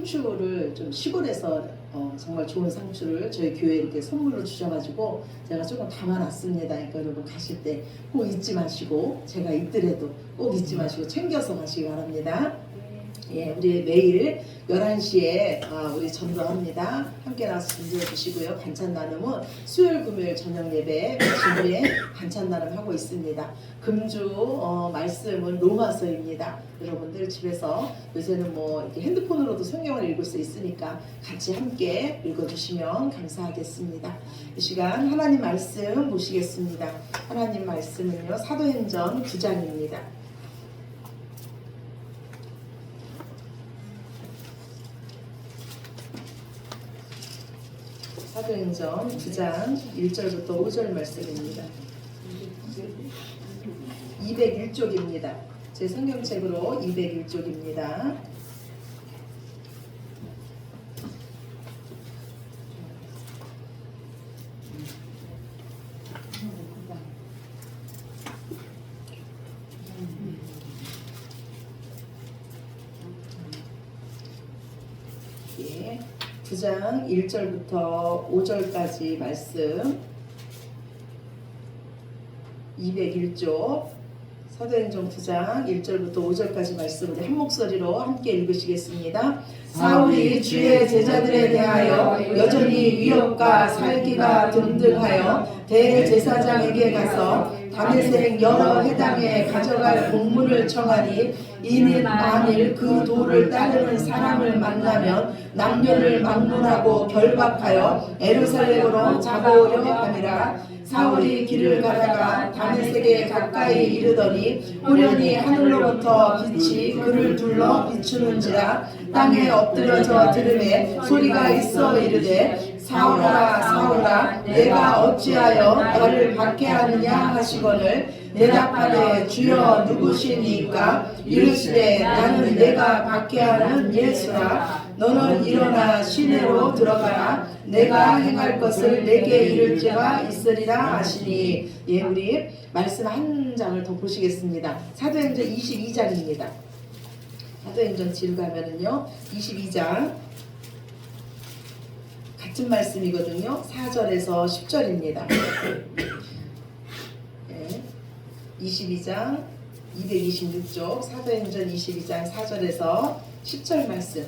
상추를 좀 시골에서 정말 좋은 상추를 저희 교회에 이렇게 선물로 주셔가지고 제가 조금 담아놨습니다. 그러니까 여러분 가실 때 꼭 잊지 마시고, 제가 있더라도 꼭 잊지 마시고 챙겨서 가시기 바랍니다. 예, 우리 매일 11시에 우리 전도합니다. 함께 나와서 전도해 주시고요. 반찬 나눔은 수요일 금요일 저녁 예배 주에 반찬 나눔 하고 있습니다. 금주 말씀은 로마서입니다. 여러분들 집에서 요새는 뭐 이렇게 핸드폰으로도 성경을 읽을 수 있으니까 같이 함께 읽어주시면 감사하겠습니다. 이 시간 하나님 말씀 보시겠습니다. 하나님 말씀은요, 사도행전 9장입니다. 사도행전 9장 1절부터 5절 말씀입니다. 201쪽입니다. 제 성경책으로 201쪽입니다. 예. 9장 1절부터 5절까지 말씀, 201쪽 사도행전 9장 1절부터 5절까지 말씀 우리 한 목소리로 함께 읽으시겠습니다. 사울이 주의 제자들에 대하여 여전히 위협과 살기가 등등하여 대제사장에게 가서 다메섹 여러 해당에 가져갈 공문을 청하니, 이는 만일 그 도를 따르는 사람을 만나면 남녀를 막론하고 결박하여 예루살렘으로 잡아오려 함이라. 사울이 길을 가다가 다메섹에 가까이 이르더니 우연히 하늘로부터 빛이 그를 둘러 비추는지라. 땅에 엎드려져 들음에 소리가 있어 이르되, 사울아 사울아 내가 어찌하여 나를 박해하느냐 하시거늘, 대답하되 주여 누구시니까? 이르시되 나는 내가 박해하는 예수라. 너는 일어나 시내로 들어가라. 내가 행할 것을 내게 이를 자가 있으리라 하시니. 예, 우리 말씀 한 장을 더 보시겠습니다. 사도행전 22장입니다. 사도행전 뒤로 가면은요 22장 같은 말씀이거든요. 4절에서 10절입니다. 네, 22장 226쪽 사도행전 22장 4절에서 10절 말씀.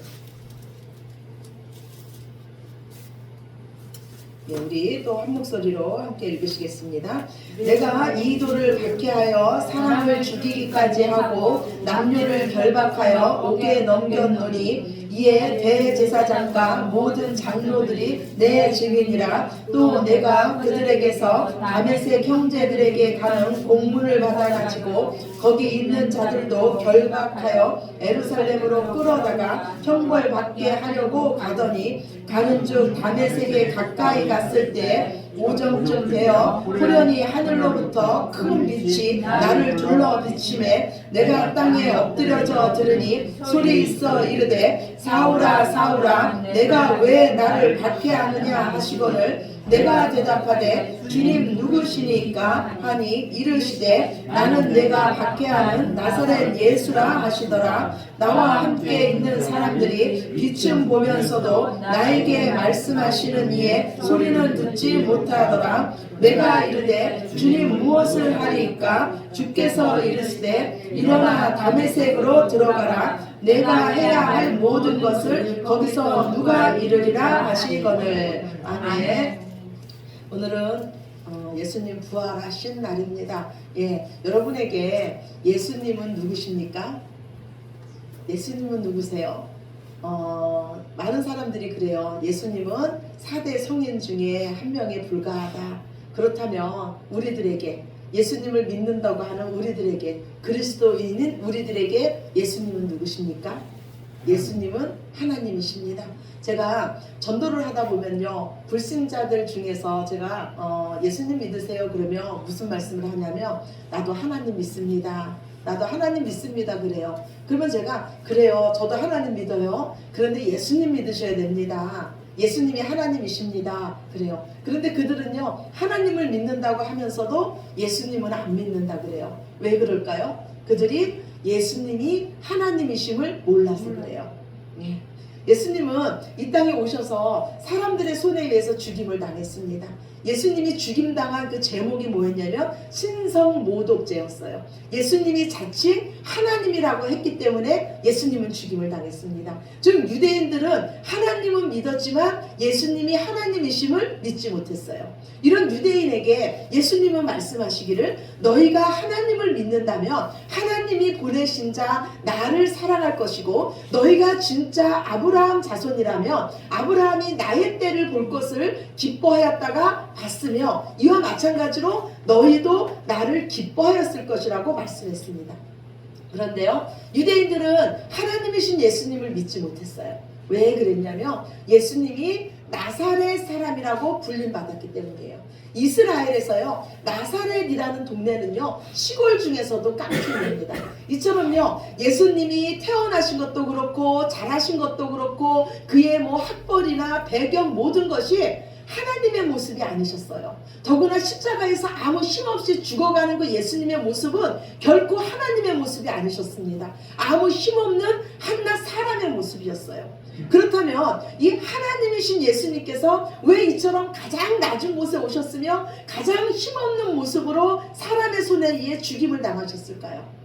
네, 우리 또 한 목소리로 함께 읽으시겠습니다. 내가 이 도를 박해하여 사람을 죽이기까지 하고 남녀를 결박하여 옥에 넘겼노니, 이에 대제사장과 모든 장로들이 내 증인이라. 또 내가 그들에게서 다메섹 형제들에게 가는 공문을 받아가지고 거기 있는 자들도 결박하여 예루살렘으로 끌어다가 형벌받게 하려고 가더니, 가는 중 다메섹에 가까이 갔을 때 오정쯤 되어 호련히 하늘로부터 큰 빛이 나를 둘러 비침에 내가 땅에 엎드려져 들으니 소리 있어 이르되, 사울아 사울아 내가 왜 나를 박해하느냐 하시거늘, 내가 대답하되 주님 누구시니까 하니, 이르시되 나는 내가 박해하는 나사렛 예수라 하시더라. 나와 함께 있는 사람들이 빛은 보면서도 나에게 말씀하시는 이에 소리는 듣지 못하더라. 내가 이르되 주님 무엇을 하리까? 주께서 이르시되 일어나 다메섹으로 들어가라. 내가 해야 할 모든 것을 거기서 누가 이르리라 하시거늘. 아멘. 오늘은 예수님 부활하신 날입니다. 예, 여러분에게 예수님은 누구십니까? 예수님은 누구세요? 많은 사람들이 그래요. 예수님은 4대 성인 중에 한 명에 불과하다. 그렇다면 우리들에게, 예수님을 믿는다고 하는 우리들에게, 그리스도인인 우리들에게 예수님은 누구십니까? 예수님은 하나님이십니다. 제가 전도를 하다 보면요, 불신자들 중에서 제가 예수님 믿으세요 그러면 무슨 말씀을 하냐면, 나도 하나님 믿습니다. 나도 하나님 믿습니다 그래요. 그러면 제가, 그래요 저도 하나님 믿어요. 그런데 예수님 믿으셔야 됩니다. 예수님이 하나님이십니다 그래요. 그런데 그들은요, 하나님을 믿는다고 하면서도 예수님은 안 믿는다 그래요. 왜 그럴까요? 그들이 예수님이 하나님이심을 몰라서 그래요. 네. 예수님은 이 땅에 오셔서 사람들의 손에 의해서 죽임을 당했습니다. 예수님이 죽임당한 그 제목이 뭐였냐면 신성모독죄였어요. 예수님이 자칭 하나님이라고 했기 때문에 예수님은 죽임을 당했습니다. 즉 유대인들은 하나님은 믿었지만 예수님이 하나님이심을 믿지 못했어요. 이런 유대인에게 예수님은 말씀하시기를 너희가 하나님을 믿는다면 하나님이 보내신 자 나를 사랑할 것이고 너희가 진짜 아브라함 자손이라면 아브라함이 나의 때를 볼 것을 기뻐하였다가 봤으며 이와 마찬가지로 너희도 나를 기뻐하였을 것이라고 말씀했습니다. 그런데요, 유대인들은 하나님이신 예수님을 믿지 못했어요. 왜 그랬냐면 예수님이 나사렛 사람이라고 불림받았기 때문이에요. 이스라엘에서요, 나사렛이라는 동네는요 시골 중에서도 깡통입니다. 이처럼요 예수님이 태어나신 것도 그렇고 자라신 것도 그렇고 그의 뭐 학벌이나 배경 모든 것이 하나님의 모습이 아니셨어요. 더구나 십자가에서 아무 힘없이 죽어가는 그 예수님의 모습은 결코 하나님의 모습이 아니셨습니다. 아무 힘없는 한낱 사람의 모습이었어요. 그렇다면 이 하나님이신 예수님께서 왜 이처럼 가장 낮은 곳에 오셨으며 가장 힘없는 모습으로 사람의 손에 의해 죽임을 당하셨을까요?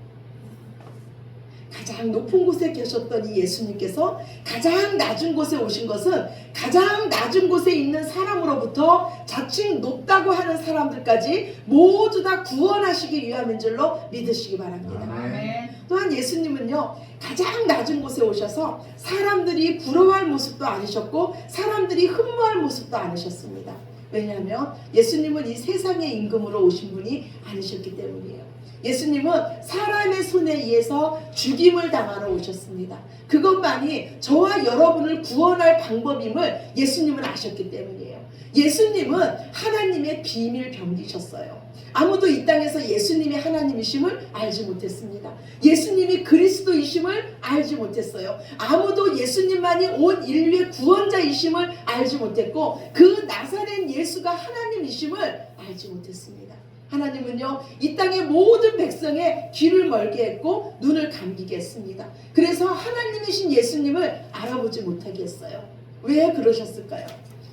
가장 높은 곳에 계셨던 이 예수님께서 가장 낮은 곳에 오신 것은 가장 낮은 곳에 있는 사람으로부터 자칭 높다고 하는 사람들까지 모두 다 구원하시기 위함인 줄로 믿으시기 바랍니다. 아멘. 또한 예수님은요 가장 낮은 곳에 오셔서 사람들이 부러워할 모습도 아니셨고 사람들이 흠모할 모습도 아니셨습니다. 왜냐하면 예수님은 이 세상의 임금으로 오신 분이 아니셨기 때문이에요. 예수님은 사람의 손에 의해서 죽임을 당하러 오셨습니다. 그것만이 저와 여러분을 구원할 방법임을 예수님은 아셨기 때문이에요. 예수님은 하나님의 비밀 병기셨어요. 아무도 이 땅에서 예수님이 하나님이심을 알지 못했습니다. 예수님이 그리스도이심을 알지 못했어요. 아무도 예수님만이 온 인류의 구원자이심을 알지 못했고 그 나사렛 예수가 하나님이심을 알지 못했습니다. 하나님은요 이 땅의 모든 백성의 귀를 멀게 했고 눈을 감기게 했습니다. 그래서 하나님이신 예수님을 알아보지 못하게 했어요. 왜 그러셨을까요?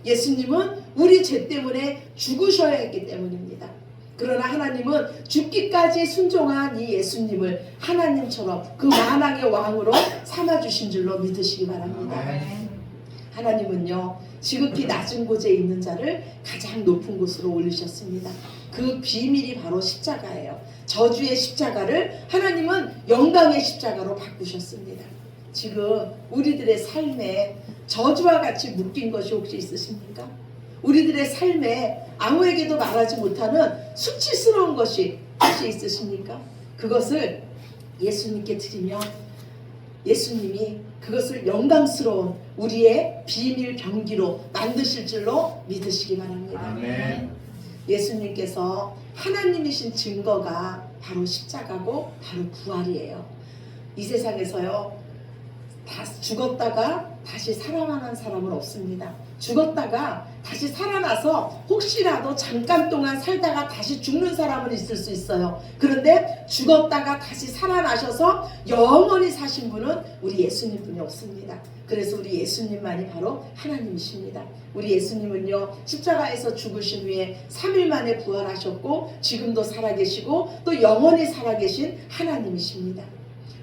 예수님은 우리 죄 때문에 죽으셔야 했기 때문입니다. 그러나 하나님은 죽기까지 순종한 이 예수님을 하나님처럼 그 만왕의 왕으로 삼아주신 줄로 믿으시기 바랍니다. 하나님은요 지극히 낮은 곳에 있는 자를 가장 높은 곳으로 올리셨습니다. 그 비밀이 바로 십자가예요. 저주의 십자가를 하나님은 영광의 십자가로 바꾸셨습니다. 지금 우리들의 삶에 저주와 같이 묶인 것이 혹시 있으십니까? 우리들의 삶에 아무에게도 말하지 못하는 수치스러운 것이 혹시 있으십니까? 그것을 예수님께 드리면 예수님이 그것을 영광스러운 우리의 비밀 병기로 만드실 줄로 믿으시기 바랍니다. 아멘. 예수님께서 하나님이신 증거가 바로 십자가고 바로 부활이에요. 이 세상에서요 다 죽었다가 다시 살아나는 사람은 없습니다. 죽었다가 다시 살아나서 혹시라도 잠깐 동안 살다가 다시 죽는 사람은 있을 수 있어요. 그런데 죽었다가 다시 살아나셔서 영원히 사신 분은 우리 예수님뿐이 없습니다. 그래서 우리 예수님만이 바로 하나님이십니다. 우리 예수님은요 십자가에서 죽으신 후에 3일 만에 부활하셨고 지금도 살아계시고 또 영원히 살아계신 하나님이십니다.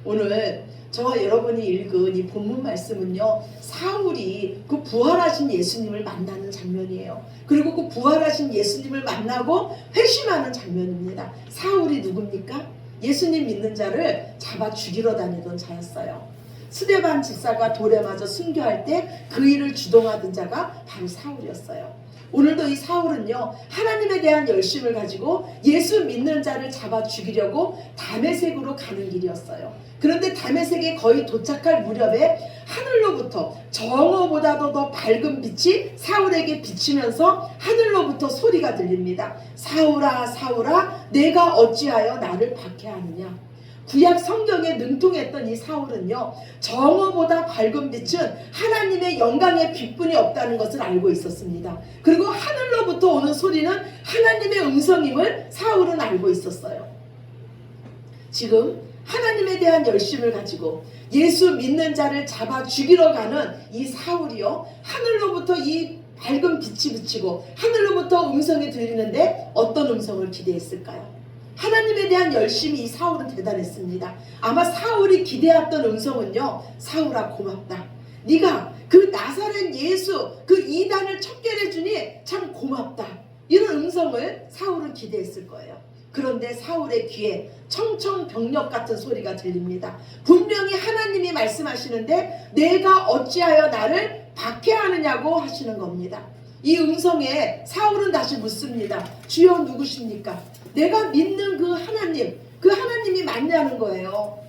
오늘 저와 여러분이 읽은 이 본문 말씀은요 사울이 그 부활하신 예수님을 만나는 장면이에요. 그리고 그 부활하신 예수님을 만나고 회심하는 장면입니다. 사울이 누굽니까? 예수님 믿는 자를 잡아 죽이러 다니던 자였어요. 스데반 집사가 돌에 맞아 순교할 때 그 일을 주동하던 자가 바로 사울이었어요. 오늘도 이 사울은요 하나님에 대한 열심을 가지고 예수 믿는 자를 잡아 죽이려고 다메섹으로 가는 길이었어요. 그런데 다메섹에 거의 도착할 무렵에 하늘로부터 정오보다도 더 밝은 빛이 사울에게 비치면서 하늘로부터 소리가 들립니다. 사울아 사울아 내가 어찌하여 나를 박해하느냐. 구약 성경에 능통했던 이 사울은요 정오보다 밝은 빛은 하나님의 영광의 빛분이 없다는 것을 알고 있었습니다. 그리고 하늘로부터 오는 소리는 하나님의 음성임을 사울은 알고 있었어요. 지금 하나님에 대한 열심을 가지고 예수 믿는 자를 잡아 죽이러 가는 이 사울이요, 하늘로부터 이 밝은 빛이 비치고 하늘로부터 음성이 들리는데 어떤 음성을 기대했을까요? 하나님에 대한 열심이 이 사울은 대단했습니다. 아마 사울이 기대했던 음성은요, 사울아 고맙다. 네가 그 나사렛 예수 그 이단을 척결해 주니 참 고맙다. 이런 음성을 사울은 기대했을 거예요. 그런데 사울의 귀에 청청병력 같은 소리가 들립니다. 분명히 하나님이 말씀하시는데 내가 어찌하여 나를 박해하느냐고 하시는 겁니다. 이 음성에 사울은 다시 묻습니다. 주여 누구십니까? 내가 믿는 그 하나님, 그 하나님이 맞냐는 거예요.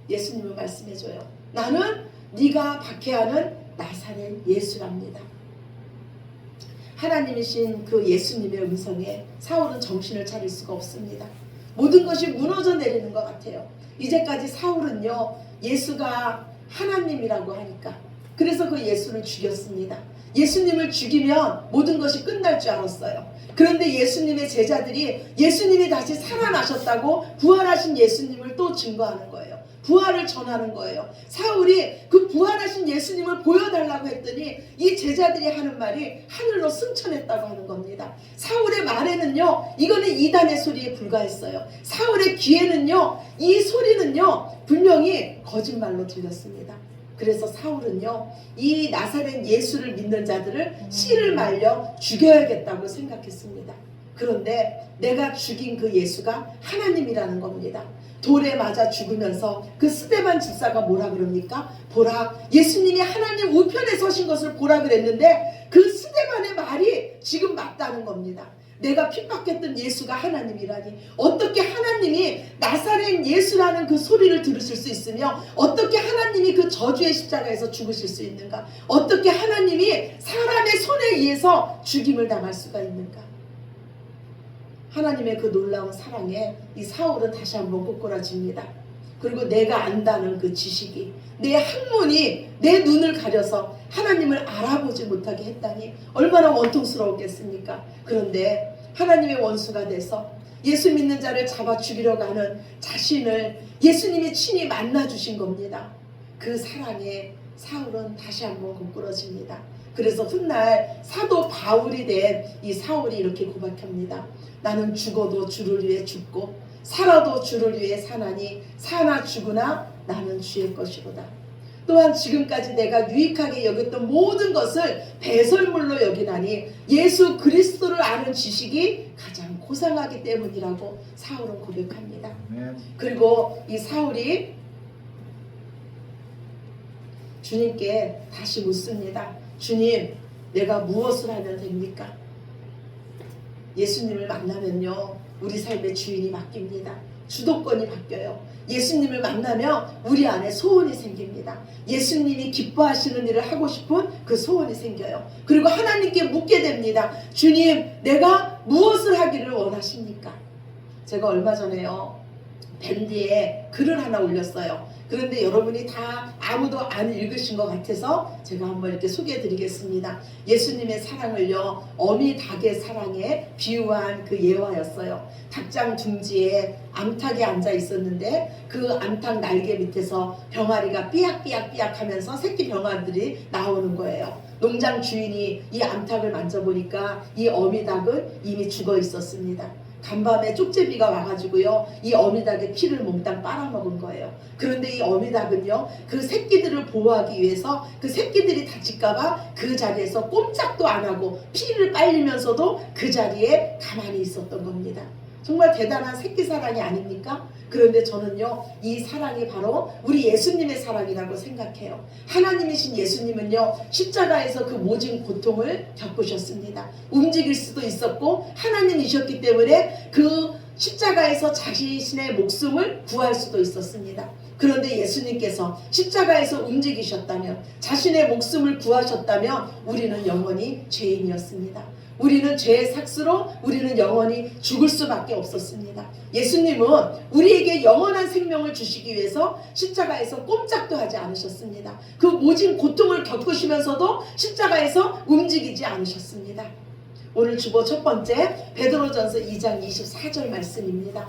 예수님은 말씀해줘요. 나는 네가 박해하는 나사렛 예수랍니다. 하나님이신 그 예수님의 음성에 사울은 정신을 차릴 수가 없습니다. 모든 것이 무너져 내리는 것 같아요. 이제까지 사울은요, 예수가 하나님이라고 하니까 그래서 그 예수를 죽였습니다. 예수님을 죽이면 모든 것이 끝날 줄 알았어요. 그런데 예수님의 제자들이 예수님이 다시 살아나셨다고 부활하신 예수님을 또 증거하는 거예요. 부활을 전하는 거예요. 사울이 그 부활하신 예수님을 보여달라고 했더니 이 제자들이 하는 말이 하늘로 승천했다고 하는 겁니다. 사울의 말에는요, 이거는 이단의 소리에 불과했어요. 사울의 귀에는요, 이 소리는요 분명히 거짓말로 들렸습니다. 그래서 사울은요, 이 나사렛 예수를 믿는 자들을 씨를 말려 죽여야겠다고 생각했습니다. 그런데 내가 죽인 그 예수가 하나님이라는 겁니다. 돌에 맞아 죽으면서 그 스데반 집사가 뭐라 그럽니까? 보라, 예수님이 하나님 우편에 서신 것을 보라 그랬는데 그 스데반의 말이 지금 맞다는 겁니다. 내가 핍박했던 예수가 하나님이라니 어떻게 하나님이 나사렛 예수라는 그 소리를 들으실 수 있으며 어떻게 하나님이 그 저주의 십자가에서 죽으실 수 있는가? 어떻게 하나님이 사람의 손에 의해서 죽임을 당할 수가 있는가? 하나님의 그 놀라운 사랑에 이 사울은 다시 한번 꼬꾸라집니다. 그리고 내가 안다는 그 지식이, 내 학문이 내 눈을 가려서 하나님을 알아보지 못하게 했다니 얼마나 원통스러웠겠습니까? 그런데 하나님의 원수가 돼서 예수 믿는 자를 잡아 죽이려 가는 자신을 예수님이 친히 만나주신 겁니다. 그 사랑에 사울은 다시 한번 고꾸러집니다. 그래서 훗날 사도 바울이 된 이 사울이 이렇게 고백합니다. 나는 죽어도 주를 위해 죽고 살아도 주를 위해 사나니 사나 죽으나 나는 주의 것이로다. 또한 지금까지 내가 유익하게 여겼던 모든 것을 배설물로 여기나니 예수 그리스도를 아는 지식이 가장 고상하기 때문이라고 사울은 고백합니다. 그리고 이 사울이 주님께 다시 묻습니다. 주님, 내가 무엇을 하면 됩니까? 예수님을 만나면요, 우리 삶의 주인이 바뀝니다. 주도권이 바뀌어요. 예수님을 만나면 우리 안에 소원이 생깁니다. 예수님이 기뻐하시는 일을 하고 싶은 그 소원이 생겨요. 그리고 하나님께 묻게 됩니다. 주님, 내가 무엇을 하기를 원하십니까? 제가 얼마 전에요, 밴드에 글을 하나 올렸어요. 그런데 여러분이 다 아무도 안 읽으신 것 같아서 제가 한번 이렇게 소개해 드리겠습니다. 예수님의 사랑을요, 어미 닭의 사랑에 비유한 그 예화였어요. 닭장 둥지에 암탉이 앉아 있었는데 그 암탉 날개 밑에서 병아리가 삐약삐약 하면서 새끼 병아리들이 나오는 거예요. 농장 주인이 이 암탉을 만져보니까 이 어미 닭은 이미 죽어 있었습니다. 간밤에 쪽제비가 와가지고요, 이 어미닭의 피를 몽땅 빨아먹은 거예요. 그런데 이 어미닭은요, 그 새끼들을 보호하기 위해서 그 새끼들이 다칠까봐 그 자리에서 꼼짝도 안 하고 피를 빨리면서도 그 자리에 가만히 있었던 겁니다. 정말 대단한 새끼 사랑이 아닙니까? 그런데 저는요, 이 사랑이 바로 우리 예수님의 사랑이라고 생각해요. 하나님이신 예수님은요, 십자가에서 그 모진 고통을 겪으셨습니다. 움직일 수도 있었고 하나님이셨기 때문에 그 십자가에서 자신의 목숨을 구할 수도 있었습니다. 그런데 예수님께서 십자가에서 움직이셨다면, 자신의 목숨을 구하셨다면 우리는 영원히 죄인이었습니다. 우리는 죄의 삭스로 우리는 영원히 죽을 수밖에 없었습니다. 예수님은 우리에게 영원한 생명을 주시기 위해서 십자가에서 꼼짝도 하지 않으셨습니다. 그 모진 고통을 겪으시면서도 십자가에서 움직이지 않으셨습니다. 오늘 주보 첫 번째 베드로전서 2장 24절 말씀입니다.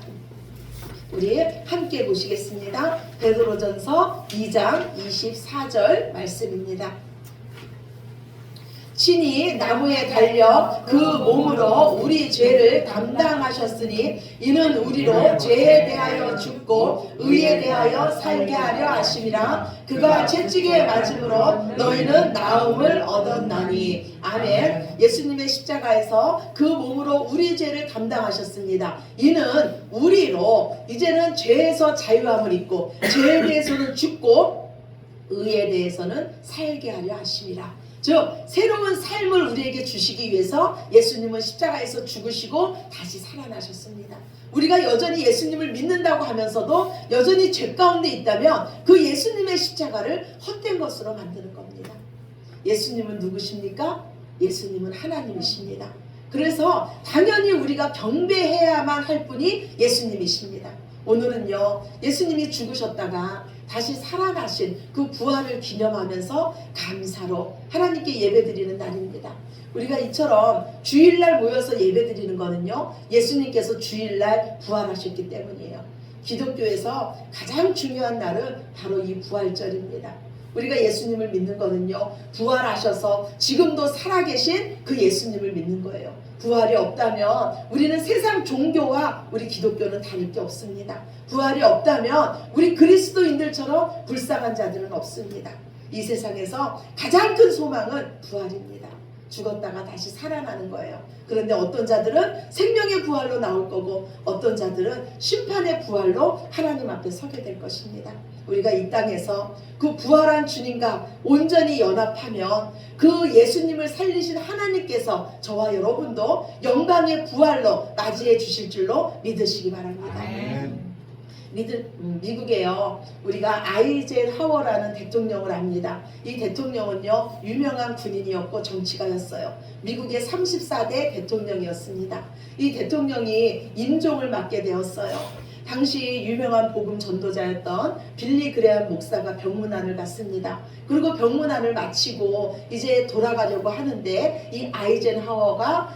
우리 함께 보시겠습니다. 베드로전서 2장 24절 말씀입니다. 친히 나무에 달려 그 몸으로 우리 죄를 담당하셨으니 이는 우리로 죄에 대하여 죽고 의에 대하여 살게 하려 하심이라. 그가 채찍에 맞음으로 너희는 나음을 얻었나니. 아멘. 예수님의 십자가에서 그 몸으로 우리 죄를 담당하셨습니다. 이는 우리로 이제는 죄에서 자유함을 입고 죄에 대해서는 죽고 의에 대해서는 살게 하려 하심이라. 즉 새로운 삶을 우리에게 주시기 위해서 예수님은 십자가에서 죽으시고 다시 살아나셨습니다. 우리가 여전히 예수님을 믿는다고 하면서도 여전히 죄 가운데 있다면 그 예수님의 십자가를 헛된 것으로 만드는 겁니다. 예수님은 누구십니까? 예수님은 하나님이십니다. 그래서 당연히 우리가 경배해야만 할 분이 예수님이십니다. 오늘은요, 예수님이 죽으셨다가 다시 살아나신 그 부활을 기념하면서 감사로 하나님께 예배드리는 날입니다. 우리가 이처럼 주일날 모여서 예배드리는 거는요, 예수님께서 주일날 부활하셨기 때문이에요. 기독교에서 가장 중요한 날은 바로 이 부활절입니다. 우리가 예수님을 믿는 거는요, 부활하셔서 지금도 살아계신 그 예수님을 믿는 거예요. 부활이 없다면 우리는 세상 종교와 우리 기독교는 다를 게 없습니다. 부활이 없다면 우리 그리스도인들처럼 불쌍한 자들은 없습니다. 이 세상에서 가장 큰 소망은 부활입니다. 죽었다가 다시 살아나는 거예요. 그런데 어떤 자들은 생명의 부활로 나올 거고 어떤 자들은 심판의 부활로 하나님 앞에 서게 될 것입니다. 우리가 이 땅에서 그 부활한 주님과 온전히 연합하면 그 예수님을 살리신 하나님께서 저와 여러분도 영광의 부활로 맞이해 주실 줄로 믿으시기 바랍니다. 미국에요, 우리가 아이젠하워라는 대통령을 압니다. 이 대통령은요, 유명한 군인이었고 정치가였어요. 미국의 34대 대통령이었습니다. 이 대통령이 임종을 맞게 되었어요. 당시 유명한 복음 전도자였던 빌리 그레엄 목사가 병문안을 갔습니다. 그리고 병문안을 마치고 이제 돌아가려고 하는데 이 아이젠하워가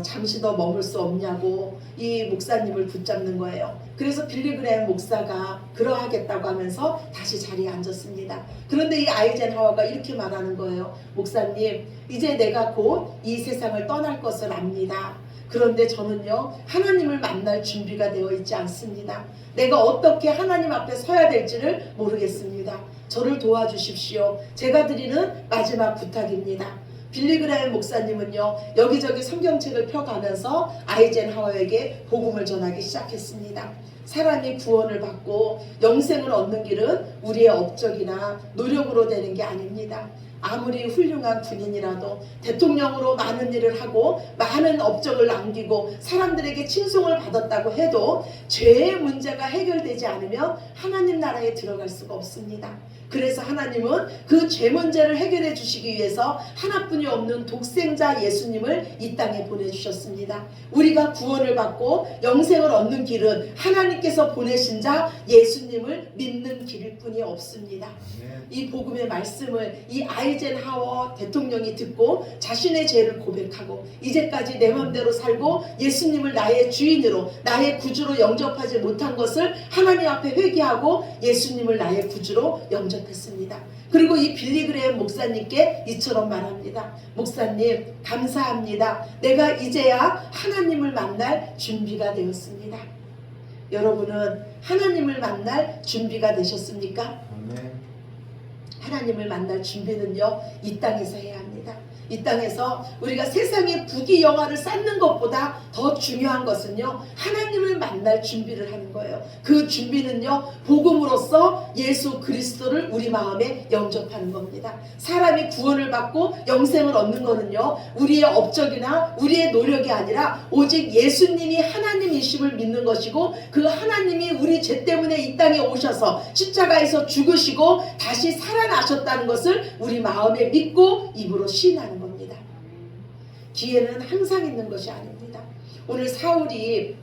잠시 더 머물 수 없냐고 이 목사님을 붙잡는 거예요. 그래서 빌리 그레엄 목사가 그러하겠다고 하면서 다시 자리에 앉았습니다. 그런데 이 아이젠하워가 이렇게 말하는 거예요. 목사님, 이제 내가 곧 이 세상을 떠날 것을 압니다. 그런데 저는요, 하나님을 만날 준비가 되어 있지 않습니다. 내가 어떻게 하나님 앞에 서야 될지를 모르겠습니다. 저를 도와주십시오. 제가 드리는 마지막 부탁입니다. 빌리 그레엄 목사님은요, 여기저기 성경책을 펴가면서 아이젠하워에게 복음을 전하기 시작했습니다. 사람이 구원을 받고 영생을 얻는 길은 우리의 업적이나 노력으로 되는 게 아닙니다. 아무리 훌륭한 군인이라도 대통령으로 많은 일을 하고 많은 업적을 남기고 사람들에게 칭송을 받았다고 해도 죄의 문제가 해결되지 않으면 하나님 나라에 들어갈 수가 없습니다. 그래서 하나님은 그 죄 문제를 해결해 주시기 위해서 하나뿐이 없는 독생자 예수님을 이 땅에 보내주셨습니다. 우리가 구원을 받고 영생을 얻는 길은 하나님께서 보내신 자 예수님을 믿는 길일 뿐이 없습니다. 이 복음의 말씀을 이 아이젠하워 대통령이 듣고 자신의 죄를 고백하고 이제까지 내 맘대로 살고 예수님을 나의 주인으로 나의 구주로 영접하지 못한 것을 하나님 앞에 회개하고 예수님을 나의 구주로 영접했습니다. 그리고 이 빌리 그레엄 목사님께 이처럼 말합니다. 목사님, 감사합니다. 내가 이제야 하나님을 만날 준비가 되었습니다. 여러분은 하나님을 만날 준비가 되셨습니까? 하나님을 만날 준비는요, 이 땅에서 해야 합니다. 이 땅에서 우리가 세상의 부귀영화를 쌓는 것보다 더 중요한 것은요, 하나님을 만날 준비를 하는 거예요. 그 준비는요, 복음으로써 예수 그리스도를 우리 마음에 영접하는 겁니다. 사람이 구원을 받고 영생을 얻는 거는요, 우리의 업적이나 우리의 노력이 아니라 오직 예수님이 하나님이심을 믿는 것이고 그 하나님이 우리 죄 때문에 이 땅에 오셔서 십자가에서 죽으시고 다시 살아나셨다는 것을 우리 마음에 믿고 입으로 시인하는 겁니다. 기회는 항상 있는 것이 아닙니다. 오늘 사울이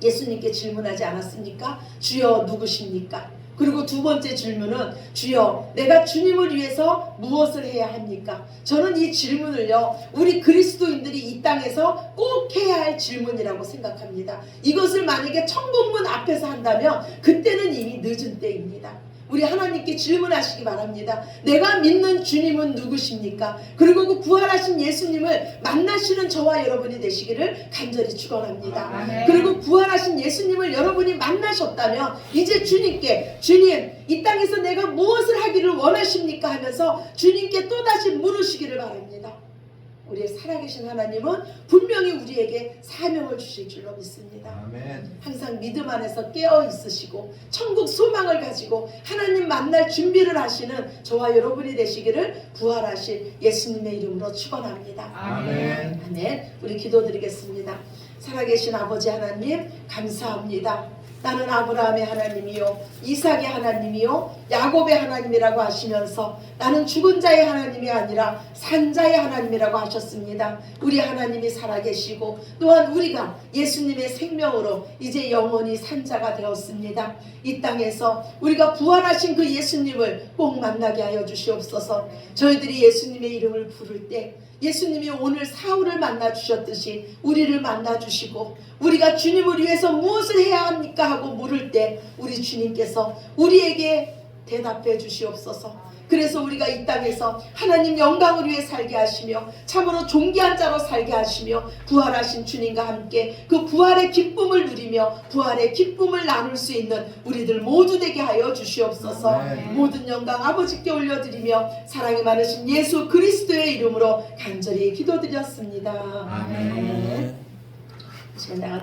예수님께 질문하지 않았습니까? 주여 누구십니까? 그리고 두 번째 질문은 주여 내가 주님을 위해서 무엇을 해야 합니까? 저는 이 질문을요 우리 그리스도인들이 이 땅에서 꼭 해야 할 질문이라고 생각합니다. 이것을 만약에 천국문 앞에서 한다면 그때는 이미 늦은 때입니다. 우리 하나님께 질문하시기 바랍니다. 내가 믿는 주님은 누구십니까? 그리고 그 부활하신 예수님을 만나시는 저와 여러분이 되시기를 간절히 축원합니다. 그리고 부활하신 예수님을 여러분이 만나셨다면 이제 주님께 주님 이 땅에서 내가 무엇을 하기를 원하십니까? 하면서 주님께 또다시 물으시기를 바랍니다. 우리의 살아계신 하나님은 분명히 우리에게 사명을 주실 줄로 믿습니다. 아멘. 항상 믿음 안에서 깨어 있으시고 천국 소망을 가지고 하나님 만날 준비를 하시는 저와 여러분이 되시기를 부활하신 예수님의 이름으로 축원합니다. 아멘. 아멘. 우리 기도드리겠습니다. 살아계신 아버지 하나님 감사합니다. 나는 아브라함의 하나님이요 이삭의 하나님이요 야곱의 하나님이라고 하시면서 나는 죽은 자의 하나님이 아니라 산 자의 하나님이라고 하셨습니다. 우리 하나님이 살아계시고 또한 우리가 예수님의 생명으로 이제 영원히 산 자가 되었습니다. 이 땅에서 우리가 부활하신 그 예수님을 꼭 만나게 하여 주시옵소서. 저희들이 예수님의 이름을 부를 때 예수님이 오늘 사울을 만나 주셨듯이 우리를 만나 주시고 우리가 주님을 위해서 무엇을 해야 합니까 하고 물을 때 우리 주님께서 우리에게 대답해 주시옵소서. 그래서 우리가 이 땅에서 하나님 영광을 위해 살게 하시며 참으로 존귀한 자로 살게 하시며 부활하신 주님과 함께 그 부활의 기쁨을 누리며 부활의 기쁨을 나눌 수 있는 우리들 모두 되게 하여 주시옵소서. 아멘. 모든 영광 아버지께 올려드리며 사랑이 많으신 예수 그리스도의 이름으로 간절히 기도드렸습니다. 아멘. 아멘.